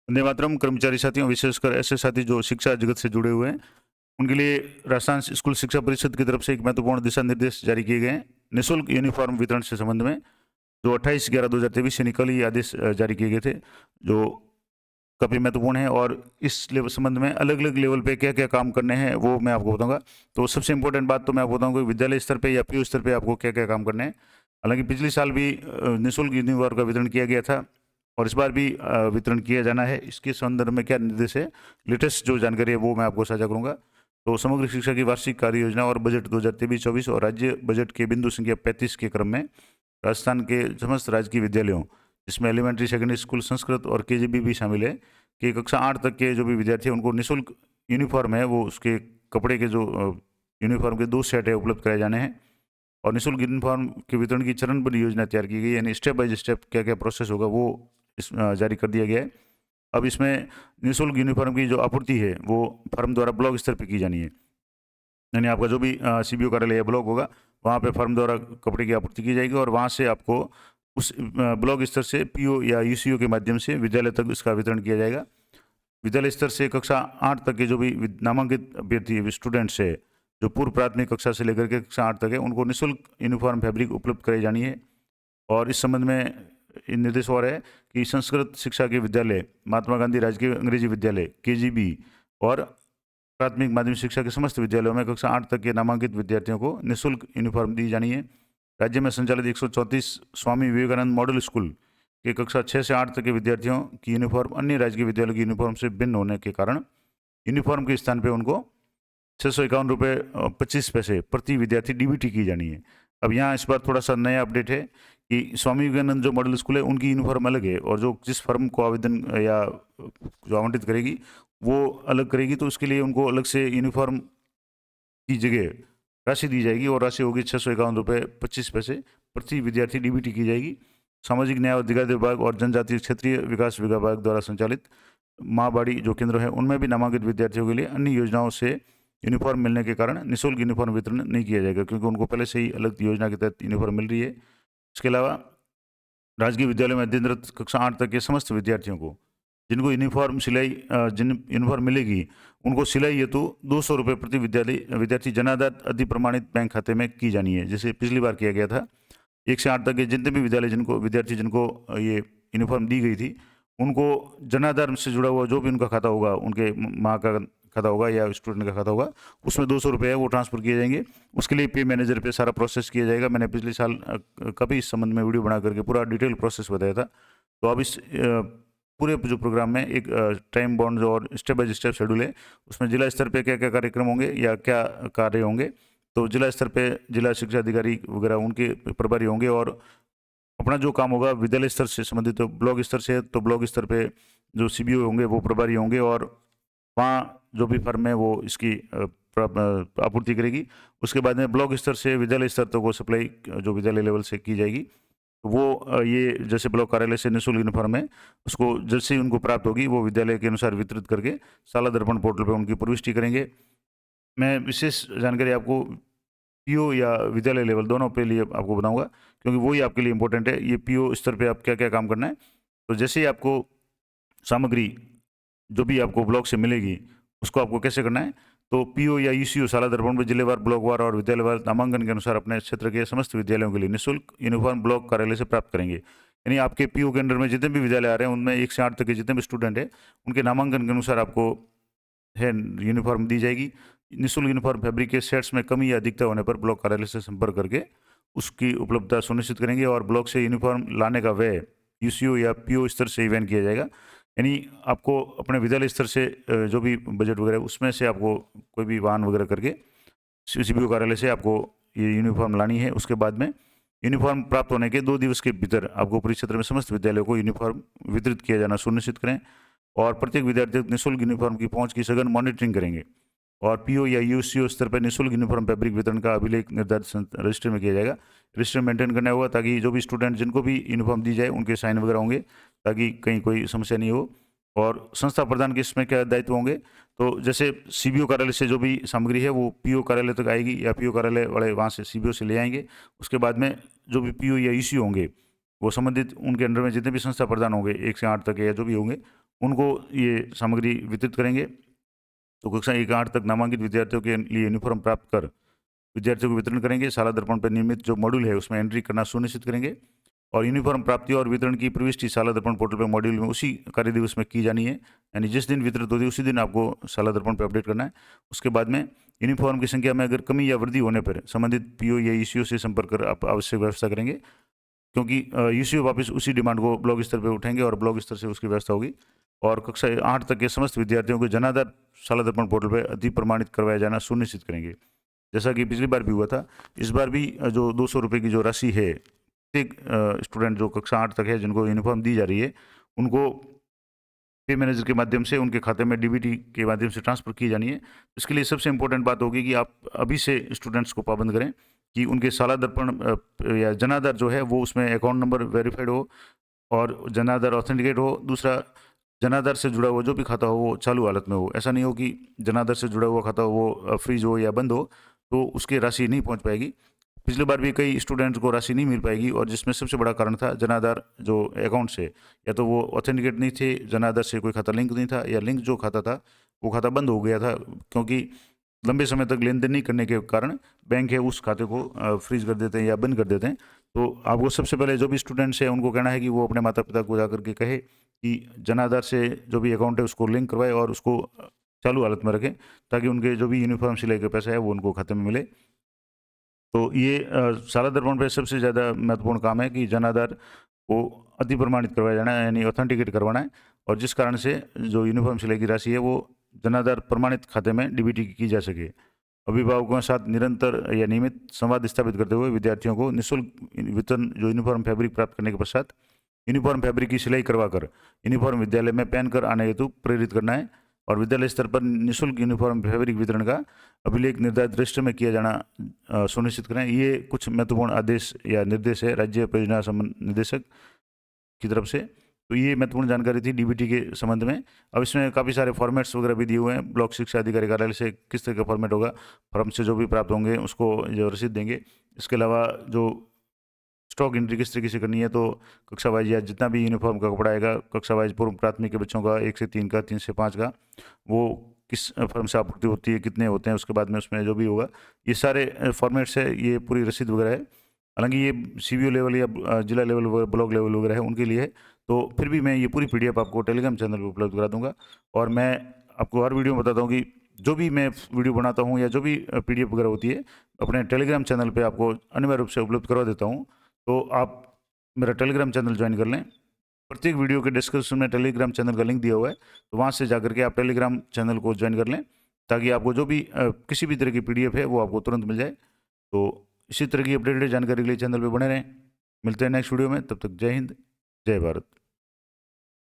वंदे मातरम कर्मचारी साथियों, विशेषकर ऐसे साथी जो शिक्षा जगत से जुड़े हुए हैं, उनके लिए राजस्थान स्कूल शिक्षा परिषद की तरफ से एक महत्वपूर्ण दिशा निर्देश जारी किए गए हैं। निःशुल्क यूनिफॉर्म वितरण से संबंध में जो 28/11/2023 से कल ये आदेश जारी किए गए थे, जो काफ़ी महत्वपूर्ण है। और इस संबंध में अलग अलग लेवल पे क्या क्या काम करने हैं वो मैं आपको बताऊंगा। तो सबसे इंपॉर्टेंट बात तो मैं आपको बताऊंगा कि विद्यालय स्तर पे या पीयू स्तर पे आपको क्या क्या काम करने हैं। हालांकि पिछले साल भी निःशुल्क यूनिफॉर्म का वितरण किया गया था और इस बार भी वितरण किया जाना है। इसके संदर्भ में क्या निर्देश है, लेटेस्ट जो जानकारी है वो मैं आपको साझा करूंगा। तो समग्र शिक्षा की वार्षिक कार्य योजना और बजट 2023-24 और राज्य बजट के बिंदु संख्या 35 के क्रम में राजस्थान के समस्त राजकीय विद्यालयों, जिसमें एलिमेंट्री, सेकेंडरी स्कूल, संस्कृत और केजीबी भी शामिल है, कि कक्षा 8 तक के जो भी विद्यार्थी हैं उनको निःशुल्क यूनिफॉर्म है वो उसके कपड़े के जो यूनिफॉर्म के 2 सेट है उपलब्ध कराए जाने हैं। और निःशुल्क यूनिफॉर्म के वितरण की चरणबद्ध योजना तैयार की गई, यानी स्टेप बाय स्टेप क्या क्या प्रोसेस होगा वो इस जारी कर दिया गया है। अब इसमें निःशुल्क यूनिफॉर्म की जो आपूर्ति है वो फर्म द्वारा ब्लॉक स्तर पर की जानी है, यानी आपका जो भी सीबीओ कार्यालय या ब्लॉक होगा वहाँ पे फर्म द्वारा कपड़े की आपूर्ति की जाएगी और वहाँ से आपको उस ब्लॉक स्तर से पीओ या यूसीओ के माध्यम से विद्यालय तक इसका वितरण किया जाएगा। विद्यालय स्तर से कक्षा 8 तक के जो भी नामांकित अभ्यर्थी स्टूडेंट्स है, जो पूर्व प्राथमिक कक्षा से लेकर के कक्षा 8 तक है, उनको निःशुल्क यूनिफॉर्म फैब्रिक उपलब्ध कराई जानी है। और इस संबंध में निर्देश और है कि संस्कृत शिक्षा के विद्यालय, महात्मा गांधी राजकीय अंग्रेजी विद्यालय केजीबी और प्राथमिक माध्यमिक शिक्षा के समस्त विद्यालयों में कक्षा 8 तक के नामांकित विद्यार्थियों को निःशुल्क यूनिफॉर्म दी जानी है। राज्य में संचालित 134 स्वामी विवेकानंद मॉडल स्कूल के कक्षा 6 से 8 तक के विद्यार्थियों की यूनिफॉर्म अन्य राजकीय विद्यालयों की यूनिफॉर्म से भिन्न होने के कारण यूनिफॉर्म के स्थान पर उनको 651 रुपये 25 पैसे प्रति विद्यार्थी डीबीटी की जानी है। अब यहाँ इस बार थोड़ा सा नया अपडेट है कि स्वामी विवेकानंद जो मॉडल स्कूल है उनकी यूनिफॉर्म अलग है और जो जिस फर्म को आवेदन या जो आवंटित करेगी वो अलग करेगी, तो उसके लिए उनको अलग से यूनिफॉर्म की जगह राशि दी जाएगी और राशि होगी 651 रुपये 25 पैसे प्रति विद्यार्थी डीबीटी की जाएगी। सामाजिक न्याय और अधिकारिता विभाग और जनजातीय क्षेत्रीय विकास विभाग द्वारा संचालित माँ बाड़ी जो केंद्र है उनमें भी नामांकित विद्यार्थियों के लिए अन्य योजनाओं से यूनिफॉर्म मिलने के कारण निःशुल्क यूनिफॉर्म वितरण नहीं किया जाएगा, क्योंकि उनको पहले से ही अलग योजना के तहत यूनिफॉर्म मिल रही है। इसके अलावा राजकीय विद्यालय में अध्ययनरत कक्षा 8 तक के समस्त विद्यार्थियों को जिनको यूनिफॉर्म सिलाई जिन यूनिफॉर्म मिलेगी उनको सिलाई हेतु 200 रुपये प्रति विद्यार्थी जनाधार अधि प्रमाणित बैंक खाते में की जानी है, जैसे पिछली बार किया गया था। 1 से 8 तक के जितने भी विद्यार्थी जिनको ये यूनिफॉर्म दी गई थी उनको जनाधार से जुड़ा हुआ जो भी उनका खाता होगा, उनके माँ का खाता होगा या स्टूडेंट का खाता होगा, उसमें 200 रुपये है वो ट्रांसफ़र किए जाएंगे। उसके लिए पे मैनेजर पे सारा प्रोसेस किया जाएगा। मैंने पिछले साल कभी इस संबंध में वीडियो बना करके पूरा डिटेल प्रोसेस बताया था। तो अब इस पूरे जो प्रोग्राम में एक टाइम बाउंड और स्टेप बाय स्टेप शेड्यूल है, उसमें जिला स्तर पे क्या क्या कार्यक्रम होंगे या क्या कार्य होंगे। तो जिला स्तर पे जिला शिक्षा अधिकारी वगैरह उनके प्रभारी होंगे और अपना जो काम होगा विद्यालय स्तर से संबंधित, तो ब्लॉक स्तर से तो ब्लॉक स्तर पे जो सीबीओ होंगे वो प्रभारी होंगे और वहाँ जो भी फर्म है वो इसकी आपूर्ति करेगी। उसके बाद में ब्लॉक स्तर से विद्यालय स्तर तक वो सप्लाई जो विद्यालय लेवल से की जाएगी। वो ये जैसे ब्लॉक कार्यालय से निःशुल्क यूनिफॉर्म है उसको जैसे ही उनको प्राप्त होगी वो विद्यालय के अनुसार वितरित करके शाला दर्पण पोर्टल पर उनकी प्रविष्टि करेंगे। मैं विशेष जानकारी आपको पीओ या विद्यालय लेवल दोनों पे लिए आपको बताऊंगा, क्योंकि वही आपके लिए इंपॉर्टेंट है। ये पीओ स्तर पे आप क्या क्या काम करना है। तो जैसे ही आपको सामग्री जो भी आपको ब्लॉक से मिलेगी उसको आपको कैसे करना है, तो पीओ या ईसीओ शाला दर्पण में जिलेवार, ब्लॉकवार और विद्यालयवार नामांकन के अनुसार अपने क्षेत्र के समस्त विद्यालयों के लिए निःशुल्क यूनिफॉर्म ब्लॉक कार्यालय से प्राप्त करेंगे। यानी आपके पीओ के अंडर में जितने भी विद्यालय आ रहे हैं उनमें 1 से 8 तक के जितने भी स्टूडेंट हैं उनके नामांकन के अनुसार आपको है यूनिफॉर्म दी जाएगी। निःशुल्क यूनिफॉर्म फैब्रिक के सेट्स में कमी या अधिकता होने पर ब्लॉक कार्यालय से संपर्क करके उसकी उपलब्धता सुनिश्चित करेंगे और ब्लॉक से यूनिफॉर्म लाने का व्यय यूसीओ या पीओ स्तर से वहन किया जाएगा। यानी आपको अपने विद्यालय स्तर से जो भी बजट वगैरह उसमें से आपको कोई भी वाहन वगैरह करके सीबीओ कार्यालय से आपको ये यूनिफॉर्म लानी है। उसके बाद में यूनिफॉर्म प्राप्त होने के 2 दिवस के भीतर आपको परिक्षेत्र में समस्त विद्यालयों को यूनिफॉर्म वितरित किया जाना सुनिश्चित करें और प्रत्येक विद्यार्थी निःशुल्क यूनिफॉर्म की पहुंच की सघन मॉनिटरिंग करेंगे और पीओ या यूसीओ स्तर पर निःशुल्क यूनिफॉर्म फैब्रिक वितरण का अभिलेख निर्धारित रजिस्टर में किया जाएगा। रजिस्टर मेंटेन करना होगा ताकि जो भी स्टूडेंट जिनको भी यूनिफॉर्म दी जाए उनके साइन वगैरह होंगे ताकि कहीं कोई समस्या नहीं हो। और संस्था प्रदान के इसमें क्या दायित्व होंगे, तो जैसे सीबीओ कार्यालय से जो भी सामग्री है वो पीओ कार्यालय तक आएगी या पीओ कार्यालय वाले वहाँ से सीबीओ से ले आएंगे। उसके बाद में जो भी पीओ या ईसीओ होंगे वो संबंधित उनके अंडर में जितने भी संस्था प्रदान होंगे 1 से 8 तक या जो भी होंगे उनको ये सामग्री वितरित करेंगे। तो कक्षा 1 8 तक नामांकित विद्यार्थियों के लिए यूनिफॉर्म प्राप्त कर विद्यार्थियों को वितरण करेंगे। शाला दर्पण पर नियमित जो मॉड्यूल है उसमें एंट्री करना सुनिश्चित करेंगे और यूनिफॉर्म प्राप्ति और वितरण की प्रविष्टि शाला दर्पण पोर्टल पर मॉड्यूल में उसी कार्य दिवस में की जानी है, यानी जिस दिन वितरित होती है उसी दिन आपको शाला दर्पण पर अपडेट करना है। उसके बाद में यूनिफॉर्म की संख्या में अगर कमी या वृद्धि होने पर संबंधित पीओ या ईसीओ से संपर्क कर आप आवश्यक व्यवस्था करेंगे, क्योंकि ईसीओ वापस उसी डिमांड को ब्लॉक स्तर पर उठाएंगे और ब्लॉक स्तर से उसकी व्यवस्था होगी। और कक्षा 8 तक के समस्त विद्यार्थियों को जनाधार शाला दर्पण पोर्टल पर अति प्रमाणित करवाया जाना सुनिश्चित करेंगे। जैसा कि पिछली बार भी हुआ था, इस बार भी जो 200 रुपये की जो राशि है, एक स्टूडेंट जो कक्षा 8 तक है जिनको यूनिफॉर्म दी जा रही है, उनको पे मैनेजर के माध्यम से उनके खाते में डीबीटी के माध्यम से ट्रांसफ़र की जानी है। इसके लिए सबसे इम्पोर्टेंट बात होगी कि आप अभी से स्टूडेंट्स को पाबंद करें कि उनके शाला दर्पण या जनाधार जो है वो उसमें अकाउंट नंबर वेरीफाइड हो और जनाधार ऑथेंटिकेट हो। दूसरा, जनाधार से जुड़ा हुआ जो भी खाता हो वो चालू हालत में हो। ऐसा नहीं हो कि जनाधार से जुड़ा हुआ खाता हो वो फ्रीज हो या बंद हो, तो उसकी राशि नहीं पहुंच पाएगी। पिछली बार भी कई स्टूडेंट्स को राशि नहीं मिल पाएगी और जिसमें सबसे बड़ा कारण था जनाधार जो अकाउंट से या तो वो ऑथेंटिकेट नहीं थे, जनाधार से कोई खाता लिंक नहीं था, या लिंक जो खाता था वो खाता बंद हो गया था, क्योंकि लंबे समय तक लेन देन नहीं करने के कारण बैंक है उस खाते को फ्रीज कर देते हैं या बंद कर देते हैं। तो आपको सबसे पहले जो भी स्टूडेंट्स हैं उनको कहना है कि वो अपने माता पिता को जाकर के कहे कि जनाधार से जो भी अकाउंट है उसको लिंक करवाए और उसको चालू हालत में रखें, ताकि उनके जो भी यूनिफॉर्म सिलाई का पैसा है वो उनको खाते में मिले। तो ये शाला दर्पण पे सबसे ज़्यादा महत्वपूर्ण काम है कि जनाधार को अति प्रमाणित करवाया जाना है, यानी ऑथेंटिकेट करवाना है, और जिस कारण से जो यूनिफॉर्म सिलाई की राशि है वो जनाधार प्रमाणित खाते में डीबीटी की जा सके। अभिभावकों के साथ निरंतर या नियमित संवाद स्थापित करते हुए विद्यार्थियों को निःशुल्क वितरण जो यूनिफॉर्म फैब्रिक प्राप्त करने के पश्चात यूनिफॉर्म फैब्रिक की सिलाई करवाकर यूनिफॉर्म विद्यालय में पहनकर आने हेतु प्रेरित करना है और विद्यालय स्तर पर निःशुल्क यूनिफॉर्म फैब्रिक वितरण का अभिलेख निर्धारित रजिस्टर में किया जाना सुनिश्चित करें। ये कुछ महत्वपूर्ण आदेश या निर्देश है राज्य परियोजना निदेशक की तरफ से। तो ये महत्वपूर्ण जानकारी थी डीबीटी के संबंध में। अब इसमें काफ़ी सारे फॉर्मेट्स वगैरह भी दिए हुए हैं, ब्लॉक शिक्षा अधिकारी कार्यालय से किस तरह का फॉर्मेट होगा, फॉर्म से जो भी प्राप्त होंगे उसको जो रसीद देंगे। इसके अलावा जो स्टॉक एंट्री किस तरीके से करनी है, तो कक्षा वाइज या जितना भी यूनिफॉर्म का कपड़ा आएगा कक्षा वाइज पूर्व प्राथमिक के बच्चों का 1 से 3 का, 3 से 5 का, वो किस फर्म से आपूर्ति होती है, कितने होते हैं, उसके बाद में उसमें जो भी होगा, ये सारे फॉर्मेट्स है, ये पूरी रसीद वगैरह है। हालांकि ये सीबीओ लेवल या जिला लेवल ब्लॉक लेवल वगैरह है उनके लिए है, तो फिर भी मैं ये पूरी पीडीएफ आपको टेलीग्राम चैनल पर उपलब्ध करा दूंगा। और मैं आपको हर वीडियो में बताता हूँ कि जो भी मैं वीडियो बनाता हूँ या जो भी पीडीएफ वगैरह होती है अपने टेलीग्राम चैनल पे आपको अनिवार्य रूप से उपलब्ध करवा देता हूँ। तो आप मेरा टेलीग्राम चैनल ज्वाइन कर लें। प्रत्येक वीडियो के डिस्क्रिप्शन में टेलीग्राम चैनल का लिंक दिया हुआ है, तो वहाँ से जाकर के आप टेलीग्राम चैनल को ज्वाइन कर लें, ताकि आपको जो भी किसी भी तरह की पीडीएफ है वो आपको तुरंत मिल जाए। तो इसी तरह की अपडेटेड जानकारी के लिए चैनल पे बने रहें। मिलते हैं नेक्स्ट वीडियो में, तब तक जय हिंद, जय भारत।